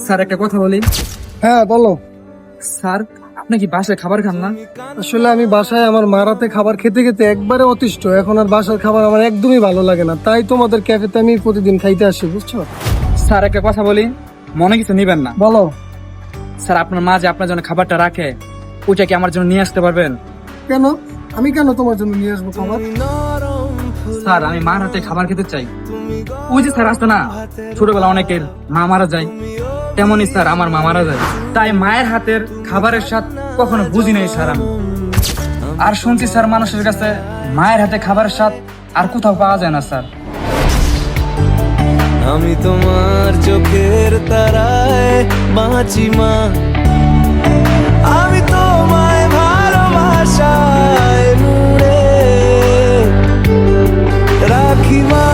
Sir একটা কথা বলি। হ্যাঁ বলো। স্যার আপনি কি বাসায় খাবার খান না? আসলে আমি বাসায় আমার মারাতে খাবার খেতে খেতে একবারে অতিষ্ঠ, এখন আর বাসার খাবার আমার একদমই ভালো লাগে না, তাই তোমাদের ক্যাফেতে আমি প্রতিদিন খাইতে আসি, বুঝছো? স্যার একটা কথা বলি, মনে কিছু নিবেন না। বলো। স্যার আপনার মা যে আপনার জন্য খাবারটা রাখে, ওইটা কি আমার জন্য নিয়ে আসতে পারবেন? কেন? আমি কেন তোমার জন্য নিয়ে আসবো খাবার? স্যার আমি মার হাতে খাবার খেতে চাই। ওই যে স্যার আসতো না, ছোটবেলা অনেকের মা মারা যায়, তেমনই স্যার আমার মা মারা যায়, তাই মায়ের হাতের খাবারের স্বাদ কখনো বুঝি নাই স্যার আমি। আর শুনছি স্যার মানুষের কাছে মায়ের হাতে খাবারের স্বাদ আর কোথাও পাওয়া যায় না স্যার। আমি তোমার চোখের তারায় বাঁচি মা, আমি তোমায় ভালোবাসায় মুড়ে রাখি মা।